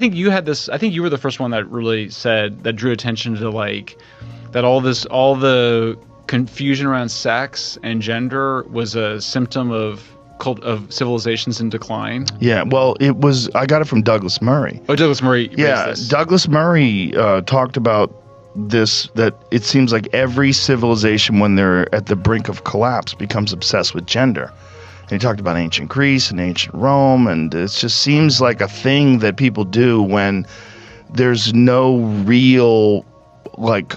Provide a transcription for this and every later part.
think you had this. I think you were the first one that really said that drew attention to like that all the confusion around sex and gender was a symptom of civilizations in decline. Yeah, well, I got it from Douglas Murray. Oh, Douglas Murray. Yeah, Douglas Murray talked about this, that it seems like every civilization, when they're at the brink of collapse, becomes obsessed with gender. And he talked about ancient Greece and ancient Rome, and it just seems like a thing that people do when there's no real like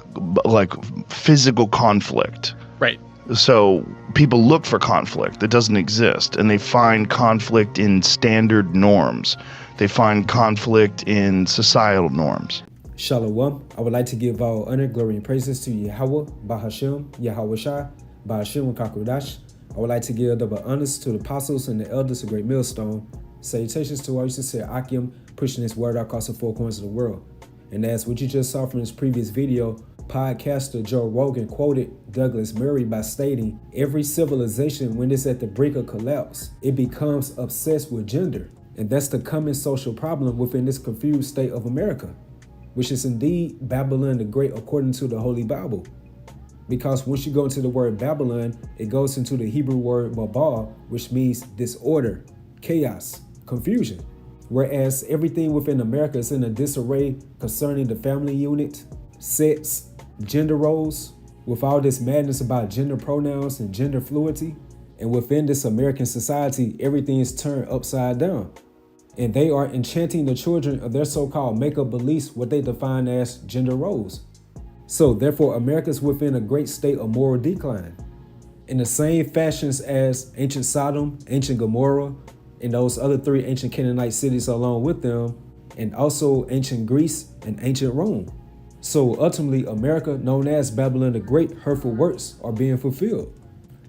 physical conflict. Right. So people look for conflict that doesn't exist, and they find conflict in standard norms. They find conflict in societal norms. Shalom. I would like to give all honor, glory, and praises to Yahweh, Bahashem, Yahweh Shai, Bahashem Kakudash. I would like to give double honors to the apostles and the elders of Great Millstone. Salutations to all you sincere Akim, pushing this word across the four corners of the world. And as what you just saw from this previous video, podcaster Joe Rogan quoted Douglas Murray by stating, every civilization, when it's at the brink of collapse, it becomes obsessed with gender. And that's the common social problem within this confused state of America, which is indeed Babylon the Great according to the Holy Bible. Because once you go into the word Babylon, it goes into the Hebrew word Babal, which means disorder, chaos, confusion. Whereas everything within America is in a disarray concerning the family unit, sex, gender roles, with all this madness about gender pronouns and gender fluidity. And within this American society, everything is turned upside down. And they are enchanting the children of their so-called make-up beliefs, what they define as gender roles. So therefore, America is within a great state of moral decline. In the same fashions as ancient Sodom, ancient Gomorrah, and those other three ancient Canaanite cities along with them, and also ancient Greece and ancient Rome. So ultimately, America, known as Babylon the Great, hurtful works are being fulfilled.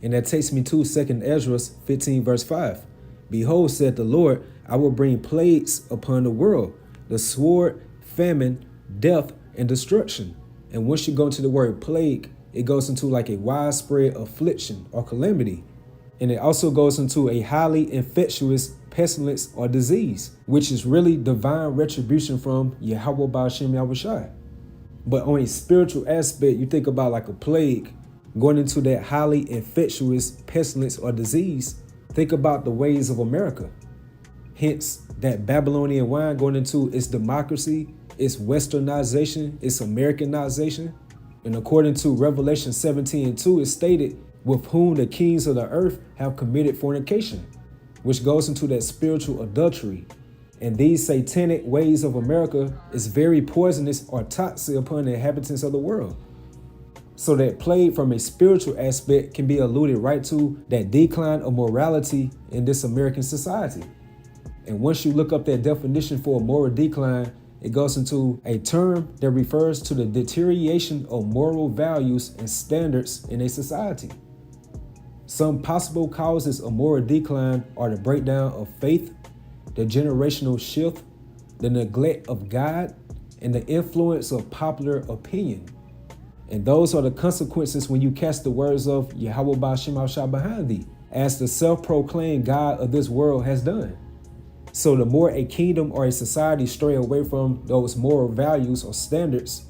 And that takes me to 2 Ezra 15 verse 5. Behold, said the Lord, I will bring plagues upon the world, the sword, famine, death, and destruction. And once you go into the word plague, it goes into like a widespread affliction or calamity. And it also goes into a highly infectious pestilence or disease, which is really divine retribution from Yahweh Ba'ashem Yahushai. But on a spiritual aspect, you think about like a plague going into that highly infectious pestilence or disease. Think about the ways of America. Hence, that Babylonian wine going into its democracy, its westernization, its Americanization. And according to Revelation 17:2, it's stated, with whom the kings of the earth have committed fornication, which goes into that spiritual adultery. And these satanic ways of America is very poisonous or toxic upon the inhabitants of the world. So that plague from a spiritual aspect can be alluded right to that decline of morality in this American society. And once you look up that definition for a moral decline, it goes into a term that refers to the deterioration of moral values and standards in a society. Some possible causes of moral decline are the breakdown of faith, the generational shift, the neglect of God, and the influence of popular opinion. And those are the consequences when you cast the words of Yahweh Ba'ashem Yahushua behind thee, as the self-proclaimed God of this world has done. So the more a kingdom or a society stray away from those moral values or standards,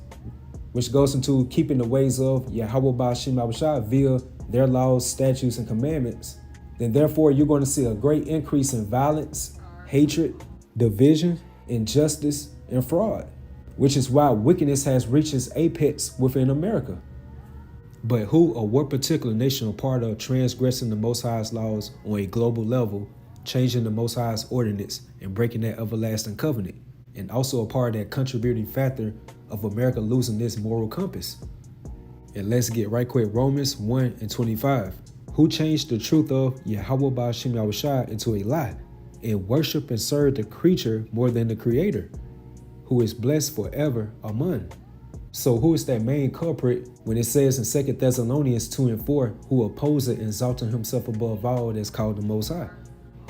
which goes into keeping the ways of Yahweh Ba'ashem Yahushua via their laws, statutes, and commandments, then therefore you're going to see a great increase in violence, hatred, division, injustice, and fraud, which is why wickedness has reached its apex within America. But who or what particular nation are part of transgressing the Most High's laws on a global level, changing the Most High's ordinance and breaking that everlasting covenant, and also a part of that contributing factor of America losing this moral compass? And let's get right quick, Romans 1:25. Who changed the truth of Yahweh Ba'ashem Yahushua into a lie, and worship and serve the creature more than the creator, who is blessed forever. Amen. So who is that main culprit when it says in 2 Thessalonians 2:4, who opposes and exalting himself above all that's called the Most High?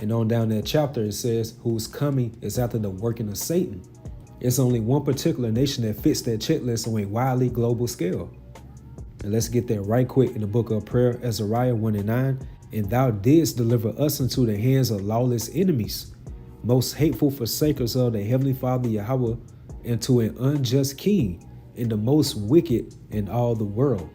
And on down that chapter, it says, whose coming is after the working of Satan. It's only one particular nation that fits that checklist on a widely global scale. And let's get there right quick in the book of prayer, Azariah 1:9. And thou didst deliver us into the hands of lawless enemies, most hateful forsakers of the Heavenly Father Yahweh, into an unjust king and the most wicked in all the world.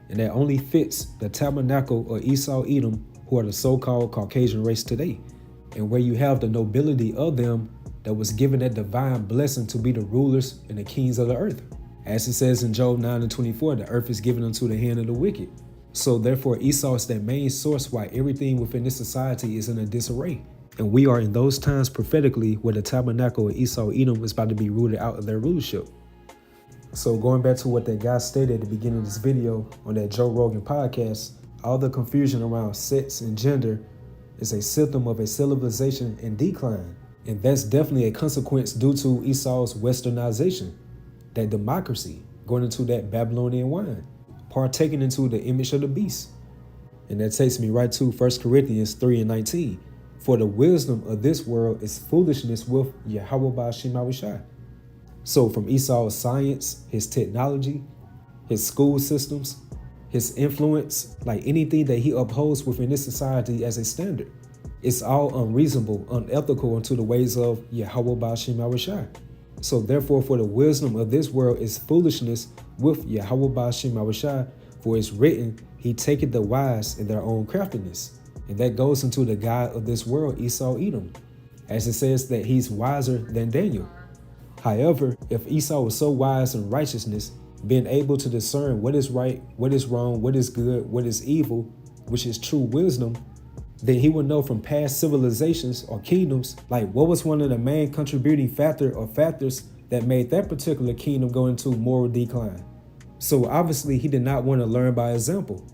And that only fits the tabernacle of Esau Edom, who are the so-called Caucasian race today, and where you have the nobility of them that was given that divine blessing to be the rulers and the kings of the earth. As it says in Job 9:24, the earth is given unto the hand of the wicked. So therefore Esau is that main source why everything within this society is in a disarray. And we are in those times prophetically where the tabernacle of Esau Edom is about to be rooted out of their rulership. So going back to what that guy stated at the beginning of this video on that Joe Rogan podcast, all the confusion around sex and gender is a symptom of a civilization in decline. And that's definitely a consequence due to Esau's westernization, that democracy, going into that Babylonian wine, partaking into the image of the beast. And that takes me right to 1 Corinthians 3:19. For the wisdom of this world is foolishness with Yahweh Ba'ashem Yahushua. So from Esau's science, his technology, his school systems, his influence, like anything that he upholds within this society as a standard, it's all unreasonable, unethical unto the ways of Yahweh Ba'ashem Yahushua. So therefore, for the wisdom of this world is foolishness with Yahweh Ba'ashem Yahushua, for it's written, he taketh the wise in their own craftiness. And that goes into the God of this world, Esau Edom, as it says that he's wiser than Daniel. However, if Esau was so wise in righteousness, being able to discern what is right, what is wrong, what is good, what is evil, which is true wisdom, then he would know from past civilizations or kingdoms, like what was one of the main contributing factors that made that particular kingdom go into moral decline. So obviously he did not want to learn by example.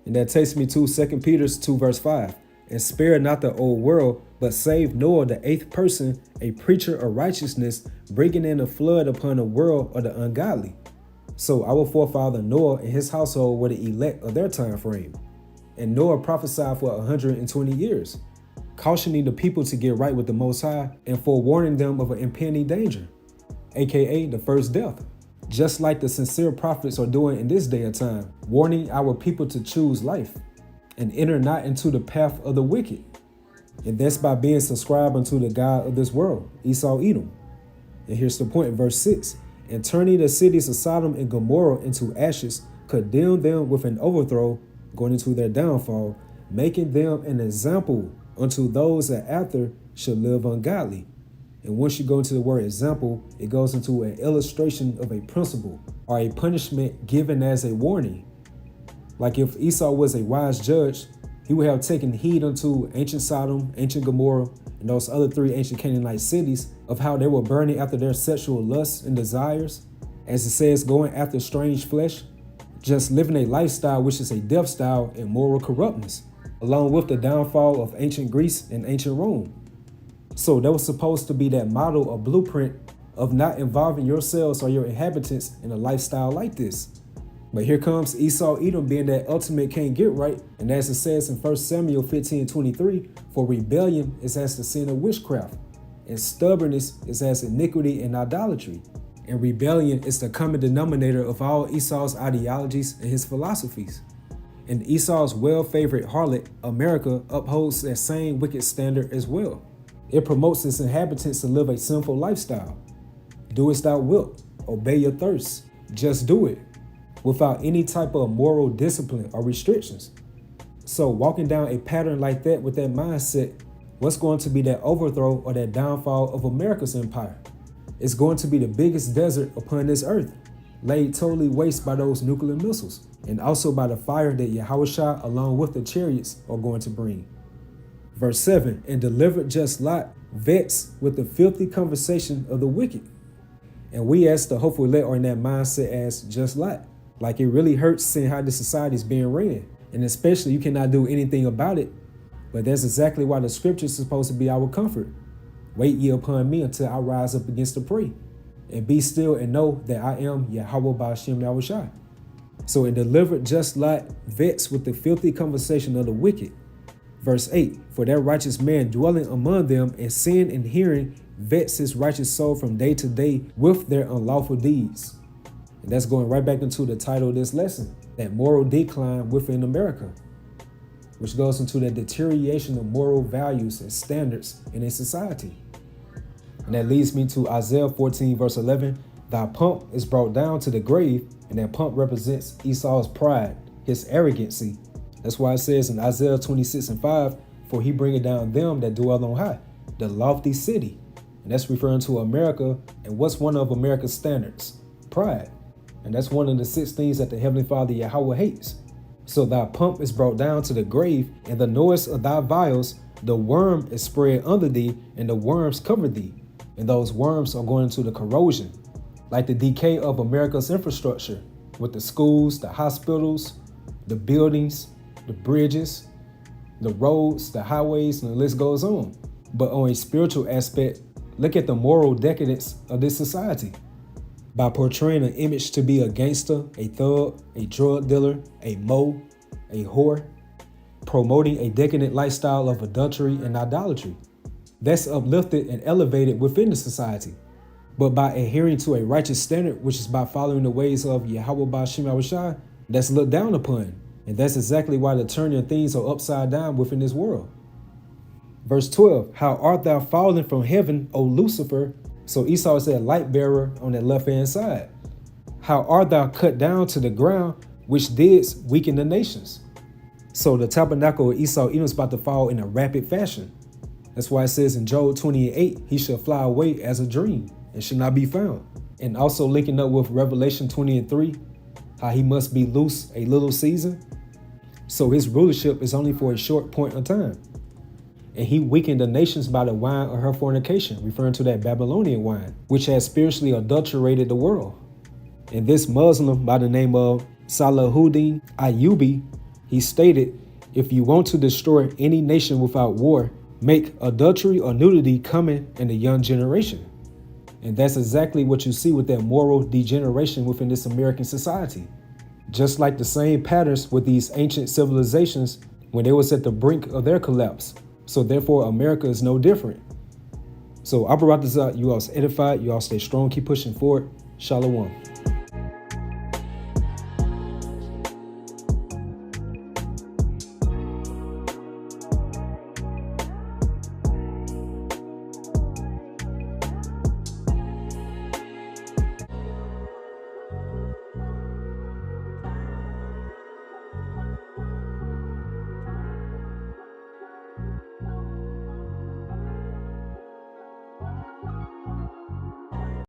And that takes me to 2 Peter 2 verse 5. And spare not the old world, but save Noah the eighth person, a preacher of righteousness, bringing in a flood upon the world of the ungodly. So our forefather Noah and his household were the elect of their time frame. And Noah prophesied for 120 years, cautioning the people to get right with the Most High and forewarning them of an impending danger, aka the first death. Just like the sincere prophets are doing in this day of time, warning our people to choose life and enter not into the path of the wicked. And that's by being subscribed unto the God of this world, Esau Edom. And here's the point in verse 6. And turning the cities of Sodom and Gomorrah into ashes, condemn them with an overthrow, going into their downfall, making them an example unto those that after should live ungodly. And once you go into the word example, it goes into an illustration of a principle or a punishment given as a warning. Like if Esau was a wise judge, he would have taken heed unto ancient Sodom, ancient Gomorrah, and those other three ancient Canaanite cities of how they were burning after their sexual lusts and desires, as it says, going after strange flesh, just living a lifestyle which is a death style and moral corruptness, along with the downfall of ancient Greece and ancient Rome. So that was supposed to be that model or blueprint of not involving yourselves or your inhabitants in a lifestyle like this. But here comes Esau Edom being that ultimate can't get right. And as it says in 1 Samuel 15:23, for rebellion is as the sin of witchcraft, and stubbornness is as iniquity and idolatry. And rebellion is the common denominator of all Esau's ideologies and his philosophies. And Esau's well-favored harlot, America, upholds that same wicked standard as well. It promotes its inhabitants to live a sinful lifestyle. Do as thou wilt, obey your thirst, just do it, without any type of moral discipline or restrictions. So walking down a pattern like that with that mindset, what's going to be that overthrow or that downfall of America's empire? It's going to be the biggest desert upon this earth, laid totally waste by those nuclear missiles, and also by the fire that Yahushua along with the chariots are going to bring. Verse 7, and delivered just Lot, vexed with the filthy conversation of the wicked. And we as the hopeful elect are in that mindset as just Lot. Like it really hurts seeing how this society is being ran. And especially you cannot do anything about it. But that's exactly why the scripture is supposed to be our comfort. Wait ye upon me until I rise up against the prey. And be still and know that I am Yahweh Ba'ashem Yahushua. So it delivered just Lot, vexed with the filthy conversation of the wicked. Verse 8, for that righteous man dwelling among them and seeing and hearing vexed his righteous soul from day to day with their unlawful deeds. And that's going right back into the title of this lesson, that moral decline within America. which goes into the deterioration of moral values and standards in a society. And that leads me to Isaiah 14 verse 11. Thy pomp is brought down to the grave, and that pomp represents Esau's pride, his arrogancy. That's why it says in Isaiah 26 and 5, for he bringeth down them that dwell on high, the lofty city. And that's referring to America. And what's one of America's standards? Pride. And that's one of the 6 things that the Heavenly Father Yahweh hates. So thy pomp is brought down to the grave, and the noise of thy vials, the worm is spread under thee, and the worms cover thee. And those worms are going into the corrosion, like the decay of America's infrastructure, with the schools, the hospitals, the buildings, the bridges, the roads, the highways, and the list goes on. But on a spiritual aspect, look at the moral decadence of this society. By portraying an image to be a gangster, a thug, a drug dealer, a mo, a whore, promoting a decadent lifestyle of adultery and idolatry. That's uplifted and elevated within the society. But by adhering to a righteous standard, which is by following the ways of Yahweh Ba'Shem Yahushua, that's looked down upon. And that's exactly why the turning of things are upside down within this world. Verse 12, how art thou fallen from heaven, O Lucifer? So Esau is that light bearer on that left-hand side. How art thou cut down to the ground, which didst weaken the nations? So the tabernacle of Esau Edom is about to fall in a rapid fashion. That's why it says in Job 28, he shall fly away as a dream and shall not be found. And also linking up with Revelation 20 and 3, how he must be loose a little season. So his rulership is only for a short point of time. And he weakened the nations by the wine of her fornication, referring to that Babylonian wine, which has spiritually adulterated the world. And this Muslim by the name of Salahuddin Ayyubi, he stated, if you want to destroy any nation without war, make adultery or nudity coming in the young generation. And that's exactly what you see with that moral degeneration within this American society. Just like the same patterns with these ancient civilizations when they was at the brink of their collapse. So therefore, America is no different. So I brought this out. You all edified. You all stay strong. Keep pushing forward. Shalom.